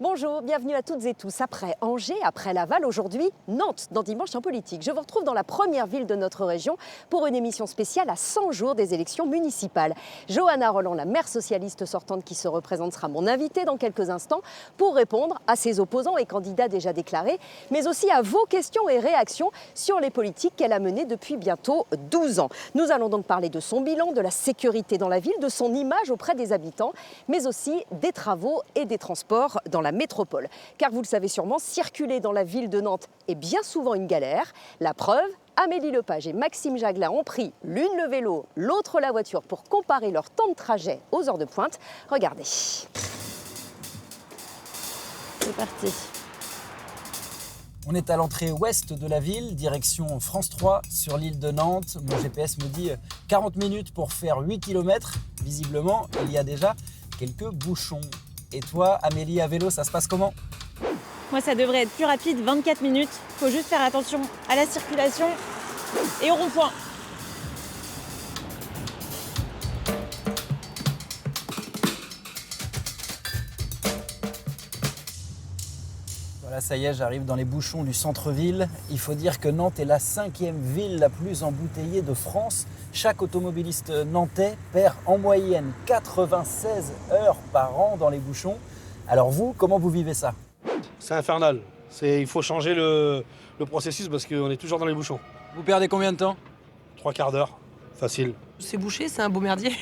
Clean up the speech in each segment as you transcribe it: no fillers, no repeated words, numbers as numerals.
Bonjour, bienvenue à toutes et tous. Après Angers, après Laval, aujourd'hui Nantes dans Dimanche en politique. Je vous retrouve dans la première ville de notre région pour une émission spéciale à 100 jours des élections municipales. Johanna Roland, la maire socialiste sortante qui se représente, sera mon invitée dans quelques instants pour répondre à ses opposants et candidats déjà déclarés, mais aussi à vos questions et réactions sur les politiques qu'elle a menées depuis bientôt 12 ans. Nous allons donc parler de son bilan, de la sécurité dans la ville, de son image auprès des habitants, mais aussi des travaux et des transports dans la métropole. Car vous le savez sûrement, circuler dans la ville de Nantes est bien souvent une galère. La preuve, Amélie Lepage et Maxime Jagla ont pris l'une le vélo, l'autre la voiture pour comparer leur temps de trajet aux heures de pointe. Regardez. C'est parti. On est à l'entrée ouest de la ville, direction France 3 sur l'île de Nantes. Mon GPS me dit 40 minutes pour faire 8 km. Visiblement, il y a déjà quelques bouchons. Et toi, Amélie, à vélo, ça se passe comment ? Moi, ça devrait être plus rapide, 24 minutes. Faut juste faire attention à la circulation et au rond-point. Voilà, ça y est, j'arrive dans les bouchons du centre-ville. Il faut dire que Nantes est la 5e ville la plus embouteillée de France. Chaque automobiliste nantais perd en moyenne 96 heures par an dans les bouchons. Alors vous, comment vous vivez ça ? C'est infernal. Il faut changer le processus parce qu'on est toujours dans les bouchons. Vous perdez combien de temps ? 3 quarts d'heure, facile. C'est bouché, c'est un beau merdier.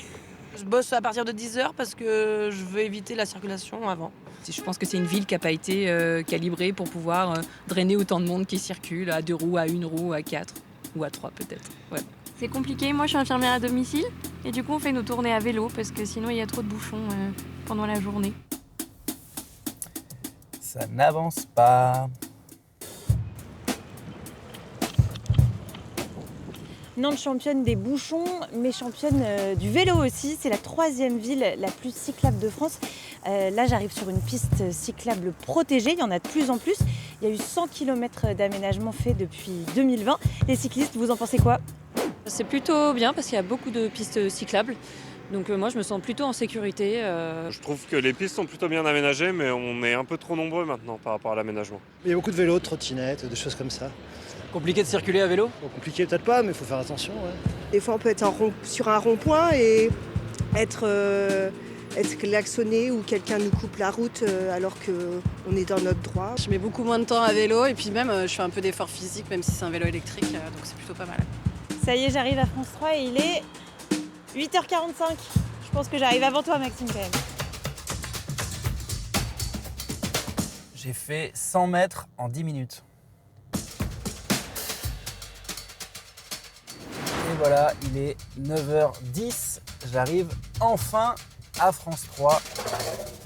Je bosse à partir de 10h parce que je veux éviter la circulation avant. Je pense que c'est une ville qui n'a pas été calibrée pour pouvoir drainer autant de monde qui circule à 2 roues, à 1 roue, à 4 ou à 3 peut-être. Ouais. C'est compliqué, moi je suis infirmière à domicile et du coup on fait nos tournées à vélo parce que sinon il y a trop de bouchons pendant la journée. Ça n'avance pas. Nantes championne des bouchons, mais championne du vélo aussi. C'est la 3e ville la plus cyclable de France. Là, j'arrive sur une piste cyclable protégée. Il y en a de plus en plus. Il y a eu 100 km d'aménagement fait depuis 2020. Les cyclistes, vous en pensez quoi ? C'est plutôt bien parce qu'il y a beaucoup de pistes cyclables. Donc moi, je me sens plutôt en sécurité. Je trouve que les pistes sont plutôt bien aménagées, mais on est un peu trop nombreux maintenant par rapport à l'aménagement. Il y a beaucoup de vélos, de trottinettes, de choses comme ça. Compliqué de circuler à vélo ? Bon, compliqué peut-être pas, mais il faut faire attention. Ouais. Des fois, on peut être sur un rond-point et être klaxonné ou quelqu'un nous coupe la route alors qu'on est dans notre droit. Je mets beaucoup moins de temps à vélo et puis même je fais un peu d'effort physique même si c'est un vélo électrique, donc c'est plutôt pas mal. Ça y est, j'arrive à France 3 et il est 8h45. Je pense que j'arrive avant toi, Maxime, quand même. J'ai fait 100 mètres en 10 minutes. Et voilà, il est 9h10. J'arrive enfin à France 3.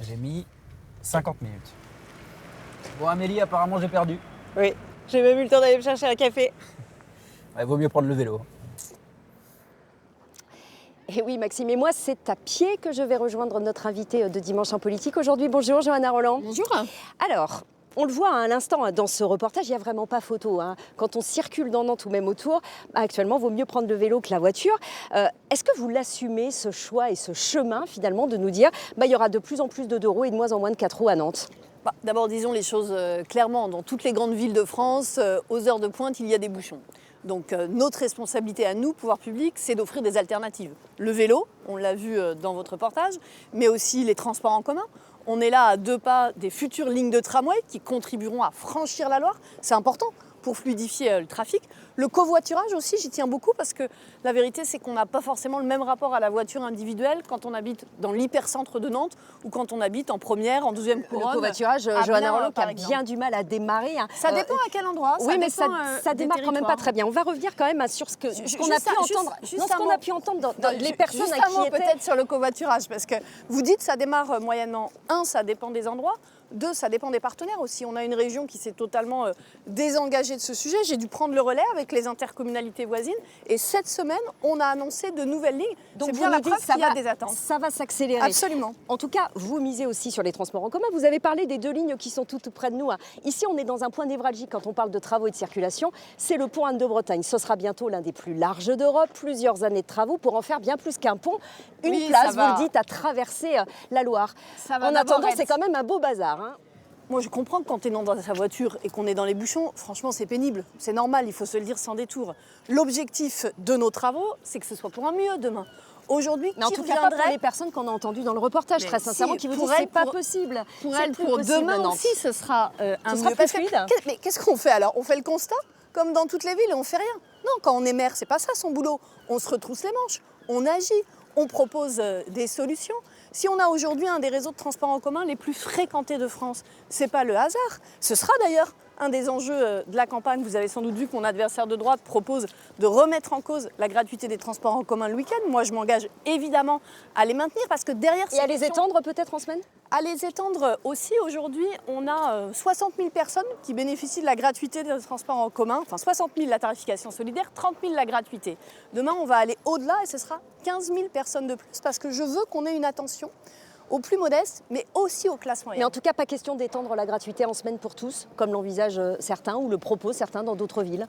J'ai mis 50 minutes. Bon, Amélie, apparemment, j'ai perdu. Oui, j'ai même eu le temps d'aller me chercher un café. Il vaut mieux prendre le vélo. Et oui, Maxime, et moi, c'est à pied que je vais rejoindre notre invité de Dimanche en politique aujourd'hui. Bonjour, Johanna Roland. Bonjour. Alors, on le voit à l'instant dans ce reportage, il n'y a vraiment pas photo. Quand on circule dans Nantes ou même autour, actuellement, il vaut mieux prendre le vélo que la voiture. Est-ce que vous l'assumez, ce choix et ce chemin, finalement, de nous dire il y aura de plus en plus de 2 roues et de moins en moins de 4 roues à Nantes ? D'abord, disons les choses clairement. Dans toutes les grandes villes de France, aux heures de pointe, il y a des bouchons. Donc notre responsabilité à nous, pouvoir public, c'est d'offrir des alternatives. Le vélo, on l'a vu dans votre reportage, mais aussi les transports en commun. On est là à 2 pas des futures lignes de tramway qui contribueront à franchir la Loire. C'est important pour fluidifier le trafic. Le covoiturage aussi, j'y tiens beaucoup parce que la vérité, c'est qu'on n'a pas forcément le même rapport à la voiture individuelle quand on habite dans l'hypercentre de Nantes ou quand on habite en première, en deuxième couronne. Le covoiturage, Johanna Roland, qui a bien du mal à démarrer. Ça dépend à quel endroit. Oui, mais ça démarre quand même pas très bien. On va revenir quand même sur ce qu'on a pu entendre dans les personnes juste qui étaient... peut-être sur le covoiturage, parce que vous dites ça démarre moyennant. 1, ça dépend des endroits. 2, ça dépend des partenaires aussi. On a une région qui s'est totalement désengagée de ce sujet. J'ai dû prendre le relais avec les intercommunalités voisines. Et cette semaine, on a annoncé de nouvelles lignes. Donc c'est bien la preuve qu'il y a des attentes. Ça va s'accélérer. Absolument. En tout cas, vous misez aussi sur les transports en commun. Vous avez parlé des 2 lignes qui sont toutes près de nous. Ici, on est dans un point névralgique quand on parle de travaux et de circulation. C'est le pont Anne de Bretagne. Ce sera bientôt l'un des plus larges d'Europe. Plusieurs années de travaux pour en faire bien plus qu'un pont. Une place, vous le dites, à traverser la Loire. En attendant, c'est quand même un beau bazar. Moi, je comprends que quand on est dans sa voiture et qu'on est dans les bouchons, franchement, c'est pénible. C'est normal, il faut se le dire sans détour. L'objectif de nos travaux, c'est que ce soit pour un mieux demain. Aujourd'hui, mais en tout cas pas pour les personnes qu'on a entendues dans le reportage, très sincèrement, qui vous disent que c'est pas possible. Pour elles, pour demain aussi, ce sera un mieux. Plus fluide. Mais qu'est-ce qu'on fait alors? On fait le constat, comme dans toutes les villes, et on fait rien. Non, quand on est maire, c'est pas ça son boulot. On se retrousse les manches, on agit, on propose des solutions. Si on a aujourd'hui un des réseaux de transport en commun les plus fréquentés de France, c'est pas le hasard. Ce sera d'ailleurs un des enjeux de la campagne. Vous avez sans doute vu que mon adversaire de droite propose de remettre en cause la gratuité des transports en commun le week-end. Moi, je m'engage évidemment à les maintenir parce que derrière ces Et à les étendre peut-être en semaine? À les étendre aussi. Aujourd'hui, on a 60 000 personnes qui bénéficient de la gratuité des transports en commun. Enfin, 60 000 la tarification solidaire, 30 000 la gratuité. Demain, on va aller au-delà et ce sera 15 000 personnes de plus parce que je veux qu'on ait une attention aux plus modestes, mais aussi aux classes moyennes. Mais en tout cas, pas question d'étendre la gratuité en semaine pour tous, comme l'envisagent certains ou le proposent certains dans d'autres villes.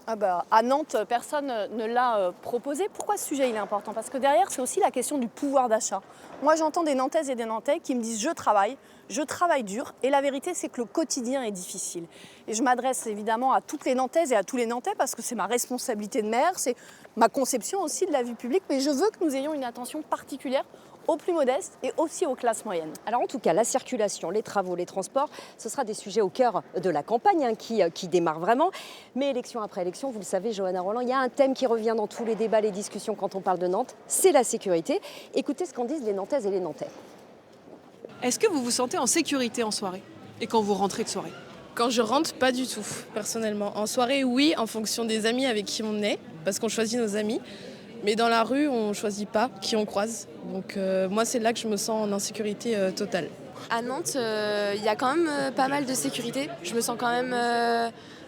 À Nantes, personne ne l'a proposé. Pourquoi ce sujet il est important? Parce que derrière, c'est aussi la question du pouvoir d'achat. Moi, j'entends des Nantaises et des Nantais qui me disent « je travaille dur » et la vérité, c'est que le quotidien est difficile. Et je m'adresse évidemment à toutes les Nantaises et à tous les Nantais parce que c'est ma responsabilité de maire, c'est ma conception aussi de la vie publique, mais je veux que nous ayons une attention particulière aux plus modestes et aussi aux classes moyennes. Alors en tout cas, la circulation, les travaux, les transports, ce sera des sujets au cœur de la campagne qui démarre vraiment. Mais élection après élection, vous le savez, Johanna Roland, il y a un thème qui revient dans tous les débats, les discussions quand on parle de Nantes, c'est la sécurité. Écoutez ce qu'en disent les Nantaises et les Nantais. Est-ce que vous vous sentez en sécurité en soirée et quand vous rentrez de soirée? Quand je rentre, pas du tout, personnellement. En soirée, oui, en fonction des amis avec qui on est, parce qu'on choisit nos amis. Mais dans la rue, on ne choisit pas qui on croise. Donc moi, c'est là que je me sens en insécurité totale. À Nantes, il y a quand même pas mal de sécurité. Je me sens quand même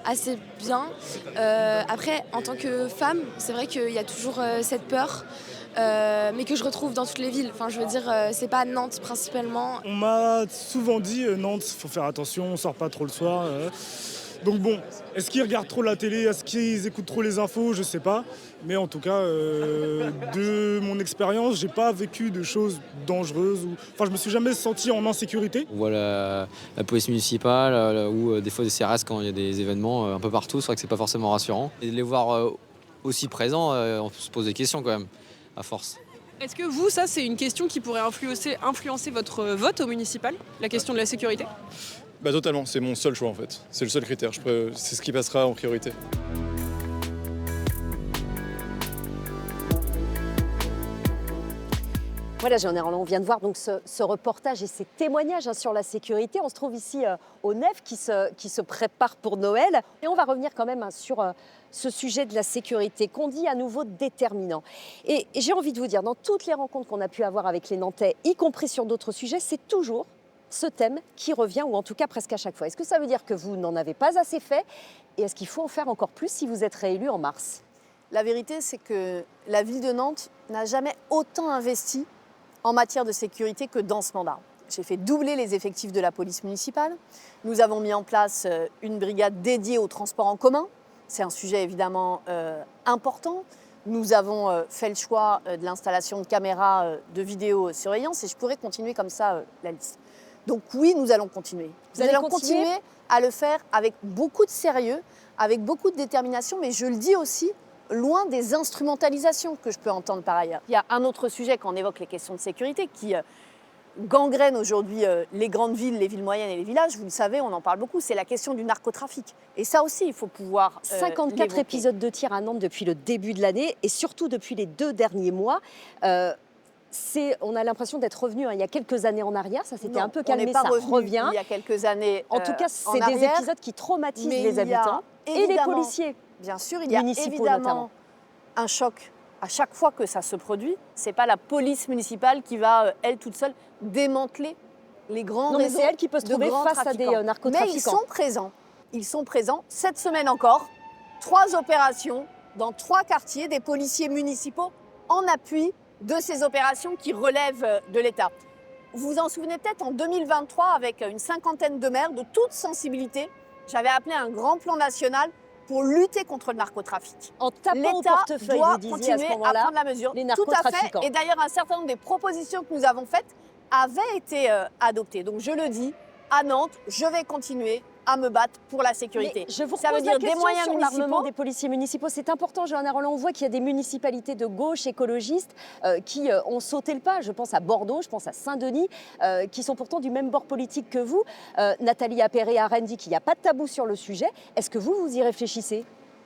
assez bien. Après, en tant que femme, c'est vrai qu'il y a toujours cette peur, mais que je retrouve dans toutes les villes. Enfin, je veux dire, c'est pas Nantes principalement. On m'a souvent dit Nantes, faut faire attention, on sort pas trop le soir. Donc bon, est-ce qu'ils regardent trop la télé, est-ce qu'ils écoutent trop les infos, je sais pas. Mais en tout cas, de mon expérience, j'ai pas vécu de choses dangereuses. Enfin, je me suis jamais senti en insécurité. On voit la police municipale ou des fois des CRS quand il y a des événements un peu partout. C'est vrai que c'est pas forcément rassurant. Et de les voir aussi présents, on se pose des questions quand même, à force. Est-ce que vous, ça, c'est une question qui pourrait influencer votre vote au municipal, la question de la sécurité? Totalement, c'est mon seul choix en fait. C'est le seul critère, c'est ce qui passera en priorité. Voilà, Johanna Roland, on vient de voir donc ce reportage et ces témoignages sur la sécurité. On se trouve ici au Nef qui se prépare pour Noël. Et on va revenir quand même sur ce sujet de la sécurité qu'on dit à nouveau déterminant. Et j'ai envie de vous dire, dans toutes les rencontres qu'on a pu avoir avec les Nantais, y compris sur d'autres sujets, c'est toujours ce thème qui revient, ou en tout cas presque à chaque fois. Est-ce que ça veut dire que vous n'en avez pas assez fait? Et est-ce qu'il faut en faire encore plus si vous êtes réélu en mars? La vérité, c'est que la ville de Nantes n'a jamais autant investi en matière de sécurité que dans ce mandat. J'ai fait doubler les effectifs de la police municipale. Nous avons mis en place une brigade dédiée au transport en commun. C'est un sujet évidemment important. Nous avons fait le choix de l'installation de caméras de vidéosurveillance et je pourrais continuer comme ça la liste. Donc oui, nous allons continuer. Nous allons continuer à le faire avec beaucoup de sérieux, avec beaucoup de détermination, mais je le dis aussi, loin des instrumentalisations que je peux entendre par ailleurs. Il y a un autre sujet quand on évoque les questions de sécurité qui gangrène aujourd'hui les grandes villes, les villes moyennes et les villages. Vous le savez, on en parle beaucoup, c'est la question du narcotrafic. Et ça aussi, il faut pouvoir 54 l'évoquer. épisodes de tir à Nantes depuis le début de l'année et surtout depuis les 2 derniers mois. On a l'impression d'être revenu il y a quelques années en arrière, ça s'était un peu calmé, ça revient. Il y a quelques années en tout cas, c'est des épisodes qui traumatisent les habitants et les policiers. Bien sûr, il y a évidemment un choc à chaque fois que ça se produit. Ce n'est pas la police municipale qui va, elle toute seule, démanteler les grands réseaux. Non, mais c'est elle qui peut se trouver face à des narcotrafiquants. Mais ils sont présents. Ils sont présents. Cette semaine encore, 3 opérations dans 3 quartiers, des policiers municipaux en appui de ces opérations qui relèvent de l'État. Vous vous en souvenez peut-être, en 2023, avec une 50aine de maires de toute sensibilité, j'avais appelé un grand plan national pour lutter contre le narcotrafic. En tapant au portefeuille, doit vous disiez continuer à ce moment-là, à prendre la mesure. les Tout à fait. narcotrafiquants. Et d'ailleurs, un certain nombre des propositions que nous avons faites avaient été adoptées. Donc je le dis, à Nantes, je vais continuer à me battre pour la sécurité. Mais je vous Ça veut repose la dire des question moyens sur l'armement municipaux. des policiers municipaux. C'est important, Johanna Roland. On voit qu'il y a des municipalités de gauche écologistes qui ont sauté le pas. Je pense à Bordeaux, je pense à Saint-Denis, qui sont pourtant du même bord politique que vous. Nathalie Appéré à Rennes dit qu'il n'y a pas de tabou sur le sujet. Est-ce que vous y réfléchissez ?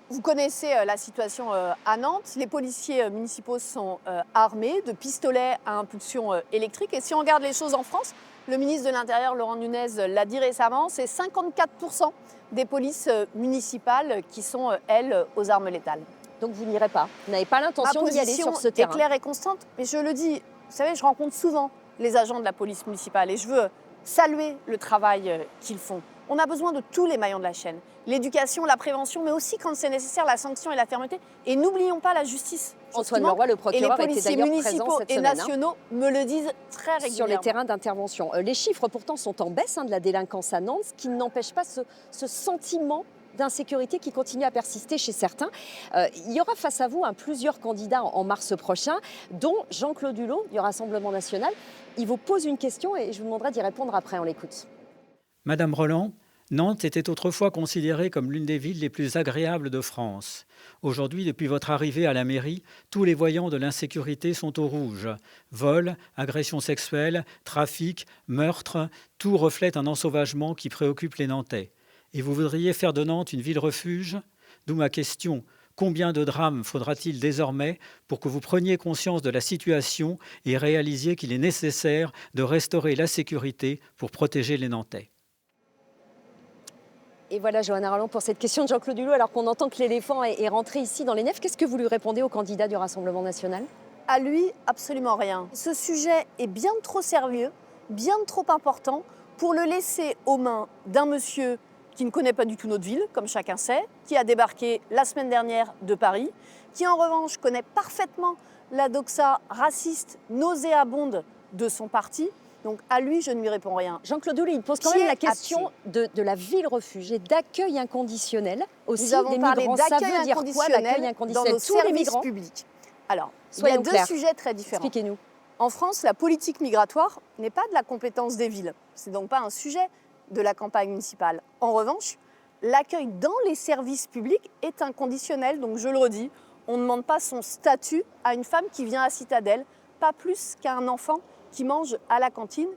Vous connaissez la situation à Nantes. Les policiers municipaux sont armés de pistolets à impulsion électrique. Et si on regarde les choses en France, le ministre de l'Intérieur, Laurent Nunez, l'a dit récemment, c'est 54% des polices municipales qui sont, elles, aux armes létales. Donc vous n'irez pas. Vous n'avez pas l'intention d'y aller sur ce terrain. Ma position est claire et constante. Mais je le dis, vous savez, je rencontre souvent les agents de la police municipale et je veux saluer le travail qu'ils font. On a besoin de tous les maillons de la chaîne. L'éducation, la prévention, mais aussi, quand c'est nécessaire, la sanction et la fermeté. Et n'oublions pas la justice. Antoine Leroy, le procureur, était d'ailleurs présent cette semaine. Et les policiers municipaux et nationaux me le disent très régulièrement. Sur les terrains d'intervention. Les chiffres, pourtant, sont en baisse de la délinquance à Nantes, ce qui n'empêche pas ce sentiment d'insécurité qui continue à persister chez certains. Il y aura face à vous plusieurs candidats en mars prochain, dont Jean-Claude Hulot du Rassemblement national. Il vous pose une question et je vous demanderai d'y répondre après. On l'écoute. Madame Roland, Nantes était autrefois considérée comme l'une des villes les plus agréables de France. Aujourd'hui, depuis votre arrivée à la mairie, tous les voyants de l'insécurité sont au rouge. Vols, agressions sexuelles, trafic, meurtres, tout reflète un ensauvagement qui préoccupe les Nantais. Et vous voudriez faire de Nantes une ville refuge ? D'où ma question. Combien de drames faudra-t-il désormais pour que vous preniez conscience de la situation et réalisiez qu'il est nécessaire de restaurer la sécurité pour protéger les Nantais ? Et voilà, Johanna Roland, pour cette question de Jean-Claude Hulot, alors qu'on entend que l'éléphant est rentré ici dans les nefs, qu'est-ce que vous lui répondez au candidat du Rassemblement national ? À lui, absolument rien. Ce sujet est bien trop sérieux, bien trop important pour le laisser aux mains d'un monsieur qui ne connaît pas du tout notre ville, comme chacun sait, qui a débarqué la semaine dernière de Paris, qui en revanche connaît parfaitement la doxa raciste nauséabonde de son parti. Donc à lui, je ne lui réponds rien. Jean-Claude Hulot, il pose quand même la question de la ville refuge et d'accueil inconditionnel aussi Nous avons des parlé migrants. Ça d'accueil veut dire quoi, l'accueil inconditionnel dans inconditionnel nos tous les services migrants publics. Alors, Soyons il y a deux clairs. sujets très différents. Expliquez-nous. En France, la politique migratoire n'est pas de la compétence des villes. C'est donc pas un sujet de la campagne municipale. En revanche, l'accueil dans les services publics est inconditionnel. Donc je le redis, on ne demande pas son statut à une femme qui vient à Citadelle, pas plus qu'à un enfant qui mange à la cantine.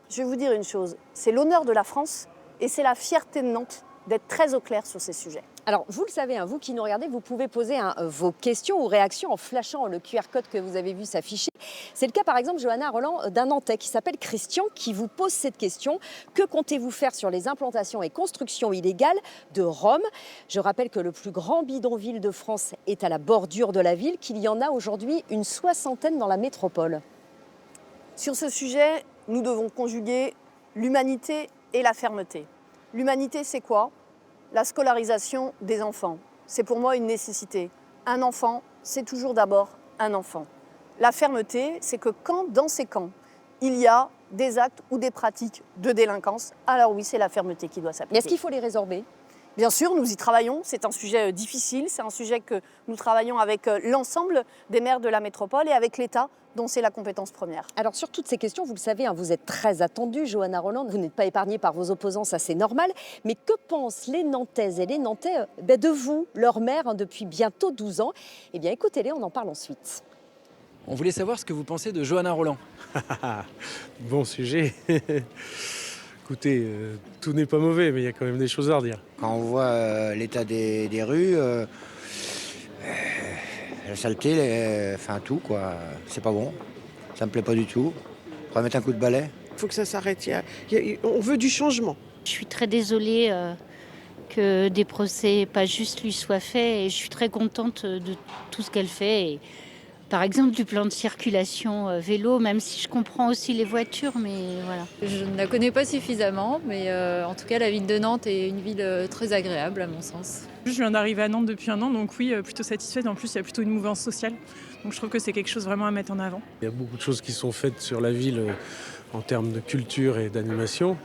Je vais vous dire une chose, c'est l'honneur de la France et c'est la fierté de Nantes d'être très au clair sur ces sujets. Alors, vous le savez, vous qui nous regardez, vous pouvez poser vos questions ou réactions en flashant le QR code que vous avez vu s'afficher. C'est le cas, par exemple, Johanna Roland, d'un Nantais qui s'appelle Christian, qui vous pose cette question. Que comptez-vous faire sur les implantations et constructions illégales de Rome ? Je rappelle que le plus grand bidonville de France est à la bordure de la ville, qu'il y en a aujourd'hui une 60aine dans la métropole. Sur ce sujet, nous devons conjuguer l'humanité et la fermeté. L'humanité, c'est quoi ? La scolarisation des enfants. C'est pour moi une nécessité. Un enfant, c'est toujours d'abord un enfant. La fermeté, c'est que quand dans ces camps, il y a des actes ou des pratiques de délinquance, alors oui, c'est la fermeté qui doit s'appliquer. Mais est-ce qu'il faut les résorber ? Bien sûr, nous y travaillons. C'est un sujet difficile. C'est un sujet que nous travaillons avec l'ensemble des maires de la métropole et avec l'État, dont c'est la compétence première. Alors sur toutes ces questions, vous le savez, vous êtes très attendue, Johanna Roland. Vous n'êtes pas épargnée par vos opposants, ça c'est normal. Mais que pensent les Nantaises et les Nantais de vous, leur maire, depuis bientôt 12 ans ? Eh bien écoutez-les, on en parle ensuite. On voulait savoir ce que vous pensez de Johanna Roland. Bon sujet. Écoutez, tout n'est pas mauvais, mais il y a quand même des choses à redire. Quand on voit l'état des rues, la saleté, enfin tout quoi, c'est pas bon. Ça me plaît pas du tout. On va mettre un coup de balai. Il faut que ça s'arrête. On veut du changement. Je suis très désolée que des procès pas justes lui soient faits et je suis très contente de tout ce qu'elle fait. Et, par exemple, du plan de circulation vélo, même si je comprends aussi les voitures, mais voilà. Je ne la connais pas suffisamment, mais en tout cas, la ville de Nantes est une ville très agréable à mon sens. Je viens d'arriver à Nantes depuis un an, donc oui, plutôt satisfaite. En plus, il y a plutôt une mouvance sociale, donc je trouve que c'est quelque chose vraiment à mettre en avant. Il y a beaucoup de choses qui sont faites sur la ville en termes de culture et d'animation.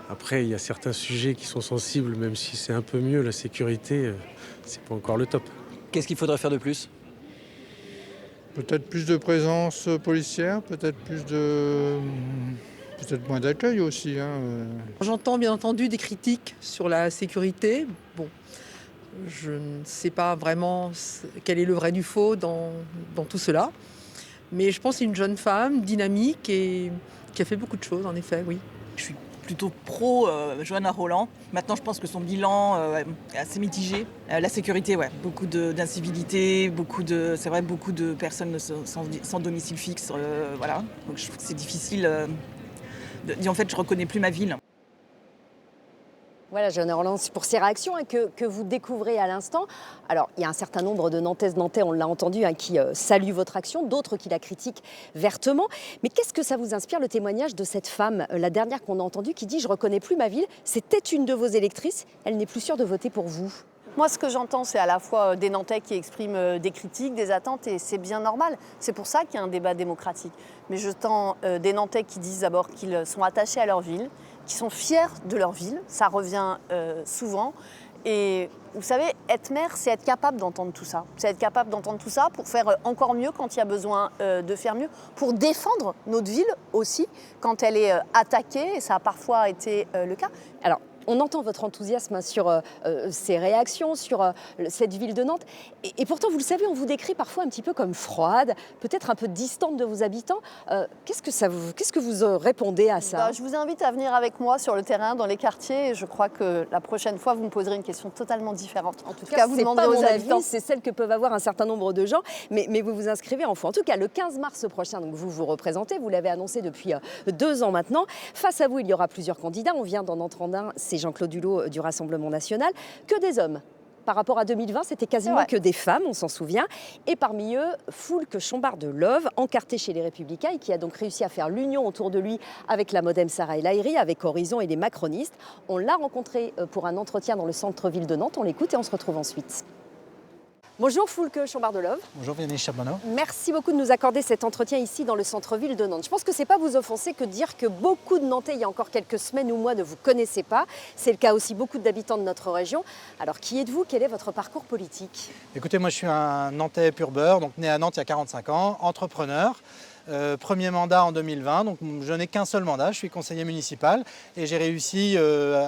Après, il y a certains sujets qui sont sensibles, même si c'est un peu mieux, la sécurité, c'est pas encore le top. Qu'est-ce qu'il faudrait faire de plus ? Peut-être plus de présence policière, peut-être plus de Peut-être moins d'accueil aussi. J'entends bien entendu des critiques sur la sécurité. Bon, je ne sais pas vraiment quel est le vrai du faux dans tout cela. Mais je pense que c'est une jeune femme dynamique et qui a fait beaucoup de choses, en effet, oui. Je suis plutôt pro Johanna Roland. Maintenant, je pense que son bilan est assez mitigé. La sécurité, ouais, beaucoup d'incivilité, beaucoup de personnes sans domicile fixe, voilà. Donc je trouve que c'est difficile de dire en fait, je reconnais plus ma ville. Voilà, Johanna Roland, pour ces réactions que vous découvrez à l'instant. Alors, il y a un certain nombre de Nantaises, Nantais, on l'a entendu, qui saluent votre action, d'autres qui la critiquent vertement. Mais qu'est-ce que ça vous inspire, le témoignage de cette femme, la dernière qu'on a entendue, qui dit « Je reconnais plus ma ville ». C'était une de vos électrices, elle n'est plus sûre de voter pour vous. Moi, ce que j'entends, c'est à la fois des Nantais qui expriment des critiques, des attentes, et c'est bien normal. C'est pour ça qu'il y a un débat démocratique. Mais j'entends des Nantais qui disent d'abord qu'ils sont attachés à leur ville, qui sont fiers de leur ville, ça revient souvent. Et vous savez, être maire, c'est être capable d'entendre tout ça. C'est être capable d'entendre tout ça pour faire encore mieux quand il y a besoin de faire mieux, pour défendre notre ville aussi quand elle est attaquée, et ça a parfois été le cas. Alors, on entend votre enthousiasme sur ces réactions, sur cette ville de Nantes. Et pourtant, vous le savez, on vous décrit parfois un petit peu comme froide, peut-être un peu distante de vos habitants. Qu'est-ce que vous répondez à ça ? Je vous invite à venir avec moi sur le terrain, dans les quartiers. Et je crois que la prochaine fois, vous me poserez une question totalement différente. En tout cas, vous demanderez aux habitants. C'est celle que peuvent avoir un certain nombre de gens, mais vous vous inscrivez en fond. En tout cas, le 15 mars prochain, donc vous vous représentez, vous l'avez annoncé depuis 2 ans maintenant. Face à vous, il y aura plusieurs candidats. On vient d'en entendre un, c'est Jean-Claude Hulot du Rassemblement national, que des hommes. Par rapport à 2020, c'était quasiment que des femmes, on s'en souvient. Et parmi eux, Foulque Chambard de Love, encarté chez les Républicains et qui a donc réussi à faire l'union autour de lui avec la Modem Sarah El Haïry, avec Horizon et les macronistes. On l'a rencontré pour un entretien dans le centre-ville de Nantes. On l'écoute et on se retrouve ensuite. Bonjour Foulque Chambard de Love. Bonjour Vianney Charbonneau. Merci beaucoup de nous accorder cet entretien ici dans le centre-ville de Nantes. Je pense que ce n'est pas vous offenser que de dire que beaucoup de Nantais, il y a encore quelques semaines ou mois, ne vous connaissaient pas. C'est le cas aussi beaucoup d'habitants de notre région. Alors qui êtes-vous ? Quel est votre parcours politique ? Écoutez, moi je suis un Nantais pur beurre, donc né à Nantes il y a 45 ans, entrepreneur. Premier mandat en 2020, donc je n'ai qu'un seul mandat, je suis conseiller municipal et j'ai réussi,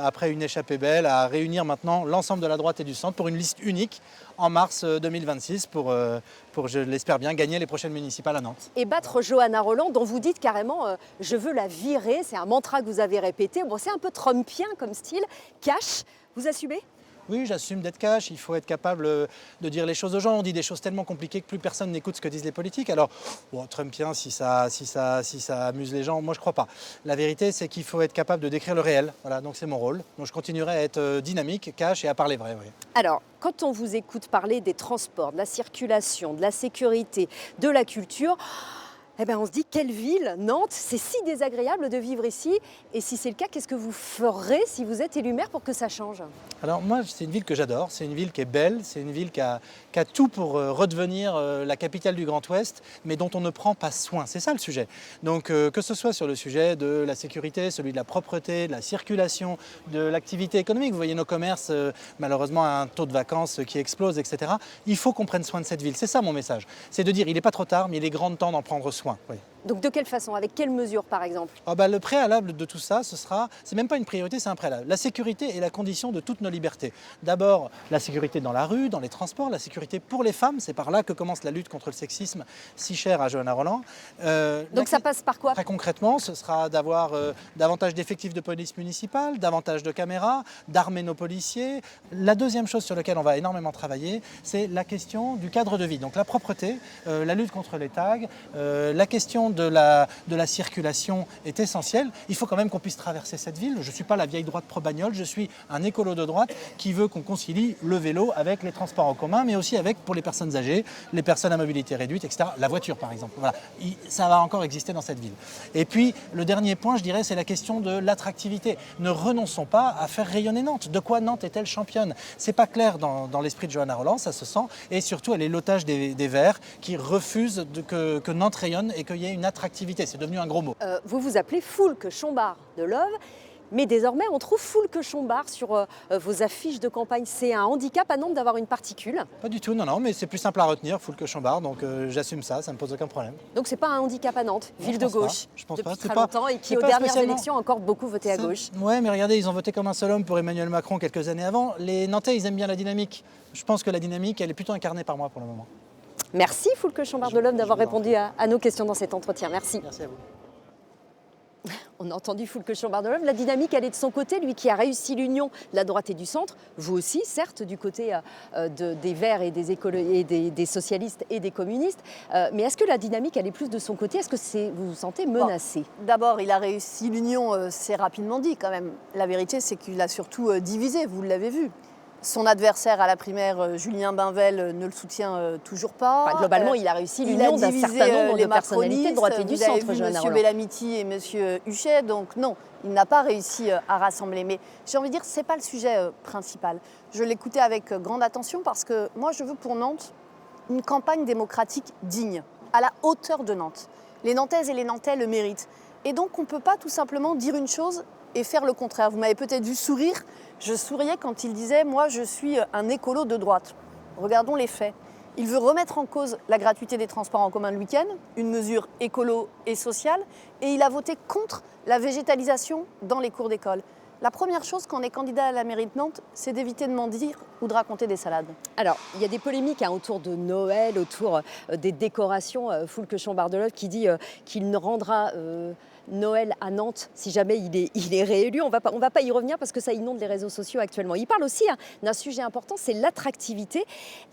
après une échappée belle, à réunir maintenant l'ensemble de la droite et du centre pour une liste unique en mars 2026 pour je l'espère bien, gagner les prochaines municipales à Nantes. Et battre Johanna Roland, dont vous dites carrément « je veux la virer », c'est un mantra que vous avez répété. Bon, c'est un peu trumpien comme style, cash, vous assumez ? Oui, j'assume d'être cash, il faut être capable de dire les choses aux gens. On dit des choses tellement compliquées que plus personne n'écoute ce que disent les politiques. Alors, bon, trumpien, si ça amuse les gens, moi je crois pas. La vérité, c'est qu'il faut être capable de décrire le réel. Voilà, donc c'est mon rôle. Donc je continuerai à être dynamique, cash et à parler vrai. Oui. Alors, quand on vous écoute parler des transports, de la circulation, de la sécurité, de la culture, eh ben on se dit quelle ville, Nantes, c'est si désagréable de vivre ici. Et si c'est le cas, qu'est-ce que vous ferez si vous êtes élu maire pour que ça change ? Alors moi, c'est une ville que j'adore, c'est une ville qui est belle, c'est une ville qui a tout pour redevenir la capitale du Grand Ouest, mais dont on ne prend pas soin. C'est ça le sujet. Donc que ce soit sur le sujet de la sécurité, celui de la propreté, de la circulation, de l'activité économique. Vous voyez nos commerces, malheureusement, à un taux de vacances qui explose, etc. Il faut qu'on prenne soin de cette ville. C'est ça mon message. C'est de dire, il n'est pas trop tard, mais il est grand temps d'en prendre soin. Oui. Donc de quelle façon ? Avec quelles mesures par exemple ? Le préalable de tout ça, c'est même pas une priorité, c'est un préalable. La sécurité est la condition de toutes nos libertés. D'abord, la sécurité dans la rue, dans les transports, la sécurité pour les femmes, c'est par là que commence la lutte contre le sexisme si cher à Johanna Roland. Donc ça passe par quoi ? Très concrètement, ce sera d'avoir davantage d'effectifs de police municipale, davantage de caméras, d'armer nos policiers. La deuxième chose sur laquelle on va énormément travailler, c'est la question du cadre de vie. Donc la propreté, la lutte contre les tags, la question de la circulation est essentielle. Il faut quand même qu'on puisse traverser cette ville. Je ne suis pas la vieille droite pro-bagnole, je suis un écolo de droite qui veut qu'on concilie le vélo avec les transports en commun, mais aussi avec, pour les personnes âgées, les personnes à mobilité réduite, etc. La voiture, par exemple. Voilà. Ça va encore exister dans cette ville. Et puis, le dernier point, je dirais, c'est la question de l'attractivité. Ne renonçons pas à faire rayonner Nantes. De quoi Nantes est-elle championne ? C'est pas clair dans l'esprit de Johanna Roland, ça se sent. Et surtout, elle est l'otage des Verts qui refusent que Nantes rayonne et qu'il y ait une attractivité. C'est devenu un gros mot. Vous vous appelez Foulque Chambard de Love. Mais désormais, on trouve Foulques-Chambard sur vos affiches de campagne. C'est un handicap à Nantes d'avoir une particule? Pas du tout, non, mais c'est plus simple à retenir, Foulques-Chambard, donc j'assume ça me pose aucun problème. Donc c'est pas un handicap à Nantes, Non, ville je de pense pas. gauche, Je pense depuis pas. très C'est pas- longtemps et qui c'est aux pas dernières spécialement- élections a encore beaucoup voté à gauche. Ouais, mais regardez, ils ont voté comme un seul homme pour Emmanuel Macron quelques années avant. Les Nantais, ils aiment bien la dynamique. Je pense que la dynamique, elle est plutôt incarnée par moi pour le moment. Merci Foulques-Chambard de l'Homme d'avoir répondu à nos questions dans cet entretien. Merci. Merci à vous. On a entendu Foulques-Chambard de l'Homme. La dynamique, elle est de son côté, lui qui a réussi l'union de la droite et du centre. Vous aussi, certes, du côté des Verts et des socialistes et des communistes. Mais est-ce que la dynamique, elle est plus de son côté? Est-ce que vous vous sentez menacé? D'abord, il a réussi l'union, c'est rapidement dit quand même. La vérité, c'est qu'il a surtout divisé, vous l'avez vu. Son adversaire à la primaire, Julien Bainvel, ne le soutient toujours pas. Enfin, globalement, il a réussi l'union d'un certain nombre de personnalités de droite et du centre, Johanna Roland. M. Bellamiti et M. Huchet, donc non, il n'a pas réussi à rassembler. Mais j'ai envie de dire, ce n'est pas le sujet principal. Je l'écoutais avec grande attention parce que moi, je veux pour Nantes une campagne démocratique digne, à la hauteur de Nantes. Les Nantaises et les Nantais le méritent. Et donc, on ne peut pas tout simplement dire une chose et faire le contraire. Vous m'avez peut-être vu sourire. Je souriais quand il disait « moi, je suis un écolo de droite ». Regardons les faits. Il veut remettre en cause la gratuité des transports en commun le week-end, une mesure écolo et sociale, et il a voté contre la végétalisation dans les cours d'école. La première chose quand on est candidat à la mairie de Nantes, c'est d'éviter de mentir ou de raconter des salades. Alors, il y a des polémiques autour de Noël, autour des décorations. Foulques-Chambard de l'Homme qui dit qu'il ne rendra Noël à Nantes si jamais il est réélu. On va pas y revenir parce que ça inonde les réseaux sociaux actuellement. Il parle aussi d'un sujet important, c'est l'attractivité.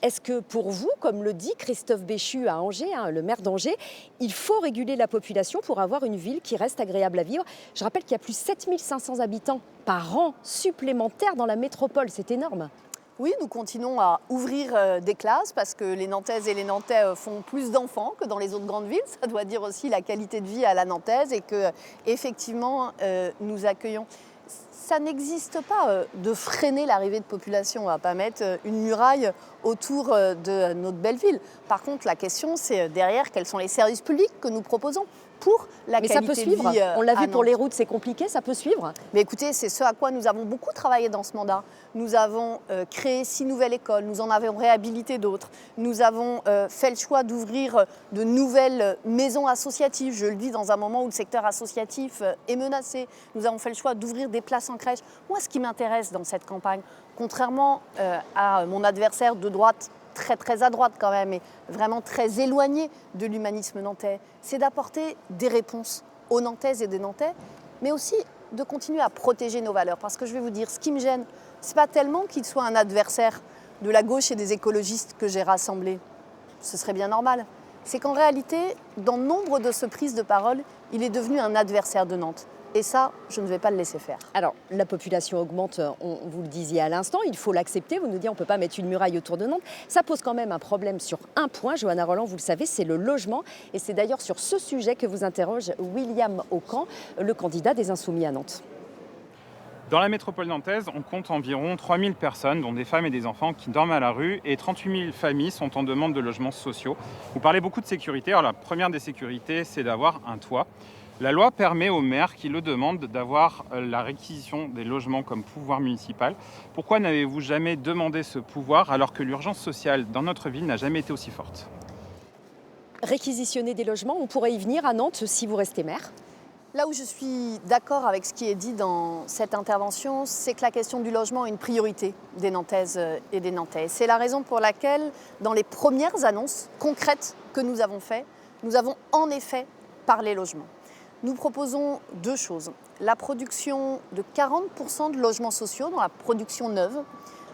Est-ce que pour vous, comme le dit Christophe Béchu à Angers, le maire d'Angers, il faut réguler la population pour avoir une ville qui reste agréable à vivre? Je rappelle qu'il y a plus de 7500 habitants par an supplémentaires dans la métropole. C'est énorme. Oui, nous continuons à ouvrir des classes parce que les Nantaises et les Nantais font plus d'enfants que dans les autres grandes villes. Ça doit dire aussi la qualité de vie à la Nantaise et que effectivement nous accueillons. Ça n'existe pas de freiner l'arrivée de population. On ne va pas mettre une muraille autour de notre belle ville. Par contre, la question, c'est derrière, quels sont les services publics que nous proposons pour la Mais qualité ça peut suivre. de vie. On l'a vu pour Nantes. les routes, c'est compliqué, ça peut suivre. Mais écoutez, c'est ce à quoi nous avons beaucoup travaillé dans ce mandat. Nous avons créé 6 nouvelles écoles, nous en avons réhabilité d'autres. Nous avons fait le choix d'ouvrir de nouvelles maisons associatives. Je le dis dans un moment où le secteur associatif est menacé. Nous avons fait le choix d'ouvrir des places en crèche. Moi, ce qui m'intéresse dans cette campagne, contrairement à mon adversaire de droite, très à droite quand même, et vraiment très éloigné de l'humanisme nantais, c'est d'apporter des réponses aux Nantaises et des Nantais, mais aussi de continuer à protéger nos valeurs. Parce que je vais vous dire, ce qui me gêne, c'est pas tellement qu'il soit un adversaire de la gauche et des écologistes que j'ai rassemblés. Ce serait bien normal. C'est qu'en réalité, dans nombre de ces prises de parole, il est devenu un adversaire de Nantes. Et ça, je ne vais pas le laisser faire. Alors, la population augmente, vous le disiez à l'instant, il faut l'accepter. Vous nous dites on ne peut pas mettre une muraille autour de Nantes. Ça pose quand même un problème sur un point, Johanna Roland, vous le savez, c'est le logement. Et c'est d'ailleurs sur ce sujet que vous interroge William Aucan, le candidat des Insoumis à Nantes. Dans la métropole nantaise, on compte environ 3000 personnes, dont des femmes et des enfants, qui dorment à la rue, et 38 000 familles sont en demande de logements sociaux. Vous parlez beaucoup de sécurité. Alors la première des sécurités, c'est d'avoir un toit. La loi permet aux maires qui le demandent d'avoir la réquisition des logements comme pouvoir municipal. Pourquoi n'avez-vous jamais demandé ce pouvoir alors que l'urgence sociale dans notre ville n'a jamais été aussi forte? Réquisitionner des logements, on pourrait y venir à Nantes si vous restez maire? Là où je suis d'accord avec ce qui est dit dans cette intervention, c'est que la question du logement est une priorité des Nantaises et des Nantais. C'est la raison pour laquelle, dans les premières annonces concrètes que nous avons faites, nous avons en effet parlé logement. Nous proposons 2 choses. La production de 40% de logements sociaux dans la production neuve,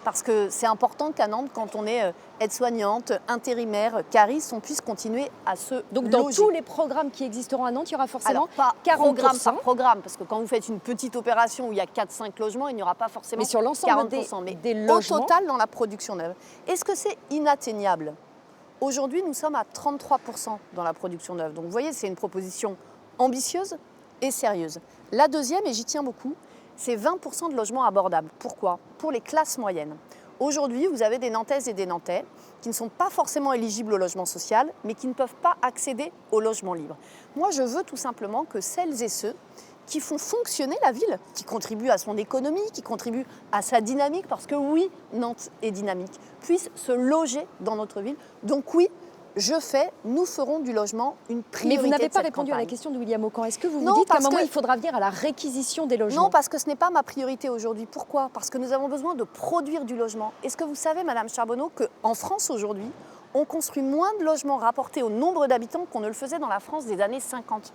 parce que c'est important qu'à Nantes, quand on est aide-soignante, intérimaire, cariste, on puisse continuer à se Donc dans loger. tous les programmes qui existeront à Nantes, il y aura forcément pas 40%. programme par programme, parce que quand vous faites une petite opération où il y a 4-5 logements, il n'y aura pas forcément Mais sur l'ensemble 40%. des logements, au total, dans la production neuve. Est-ce que c'est inatteignable? Aujourd'hui, nous sommes à 33% dans la production neuve. Donc vous voyez, c'est une proposition ambitieuse et sérieuse. La deuxième, et j'y tiens beaucoup, c'est 20% de logements abordables. Pourquoi? Pour les classes moyennes. Aujourd'hui, vous avez des Nantaises et des Nantais qui ne sont pas forcément éligibles au logement social, mais qui ne peuvent pas accéder au logement libre. Moi, je veux tout simplement que celles et ceux qui font fonctionner la ville, qui contribuent à son économie, qui contribuent à sa dynamique, parce que oui, Nantes est dynamique, puissent se loger dans notre ville. Donc oui, nous ferons du logement une priorité. Mais vous n'avez de pas cette répondu à la campagne. question de William Aucan. Est-ce que vous Non, vous dites qu'à un parce moment, que- il faudra venir à la réquisition des logements? Non, parce que ce n'est pas ma priorité aujourd'hui. Pourquoi? Parce que nous avons besoin de produire du logement. Est-ce que vous savez, Madame Charbonneau, qu'en France aujourd'hui, on construit moins de logements rapportés au nombre d'habitants qu'on ne le faisait dans la France des années 50?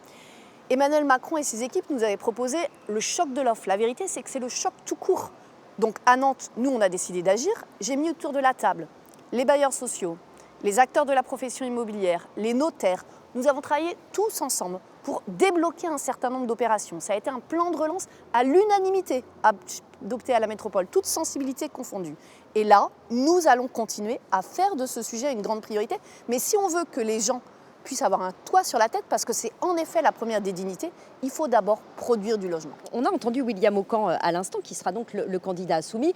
Emmanuel Macron et ses équipes nous avaient proposé le choc de l'offre. La vérité, c'est que c'est le choc tout court. Donc à Nantes, nous, on a décidé d'agir. J'ai mis autour de la table les bailleurs sociaux, les acteurs de la profession immobilière, les notaires. Nous avons travaillé tous ensemble pour débloquer un certain nombre d'opérations. Ça a été un plan de relance à l'unanimité adopté à la métropole, toutes sensibilités confondues. Et là, nous allons continuer à faire de ce sujet une grande priorité. Mais si on veut que les gens puissent avoir un toit sur la tête, parce que c'est en effet la première des dignités, il faut d'abord produire du logement. On a entendu William Aucan à l'instant, qui sera donc le candidat insoumis,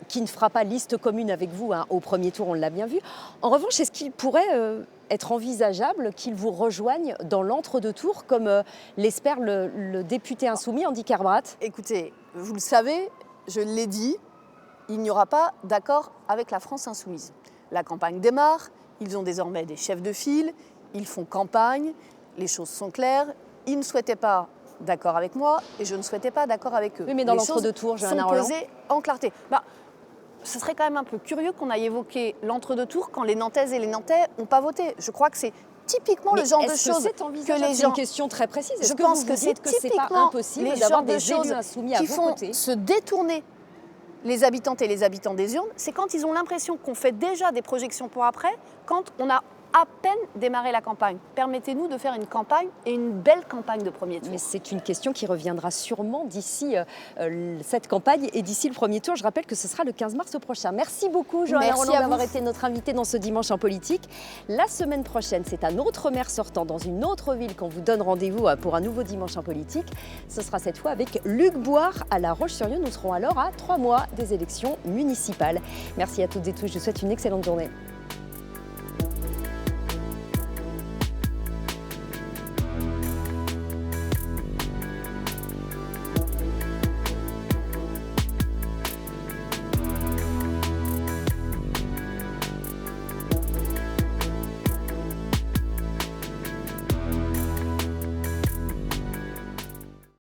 qui ne fera pas liste commune avec vous au premier tour, on l'a bien vu. En revanche, est-ce qu'il pourrait être envisageable qu'il vous rejoigne dans l'entre-deux tours, comme l'espère le député insoumis Andy Kerbrat? Écoutez, vous le savez, je l'ai dit, il n'y aura pas d'accord avec la France insoumise. La campagne démarre, ils ont désormais des chefs de file, ils font campagne, les choses sont claires, ils ne souhaitaient pas d'accord avec moi et je ne souhaitais pas d'accord avec eux. Oui, mais dans Les l'entre-deux choses tours, Johanna sont Rolland. posées en clarté. Ce serait quand même un peu curieux qu'on aille évoquer l'entre-deux tours quand les Nantaises et les Nantais n'ont pas voté. Je crois que c'est typiquement Mais le genre de est-ce que choses c'est envisageable? que les C'est gens... une question très précise. Est-ce Je que pense vous que vous c'est dites que c'est pas typiquement impossible les d'avoir genres de des élus choses insoumis à qui vos font côtés? se détourner les habitantes et les habitants des urnes, c'est quand ils ont l'impression qu'on fait déjà des projections pour après, quand on a à peine démarré la campagne. Permettez-nous de faire une campagne et une belle campagne de premier tour. Mais c'est une question qui reviendra sûrement d'ici cette campagne et d'ici le premier tour. Je rappelle que ce sera le 15 mars prochain. Merci beaucoup, Johanna Merci Rolland, à d'avoir vous. été notre invitée dans ce Dimanche en politique. La semaine prochaine, c'est un autre maire sortant dans une autre ville qu'on vous donne rendez-vous pour un nouveau Dimanche en politique. Ce sera cette fois avec Luc Boire à La Roche-sur-Yon. Nous serons alors à 3 mois des élections municipales. Merci à toutes et tous. Je vous souhaite une excellente journée.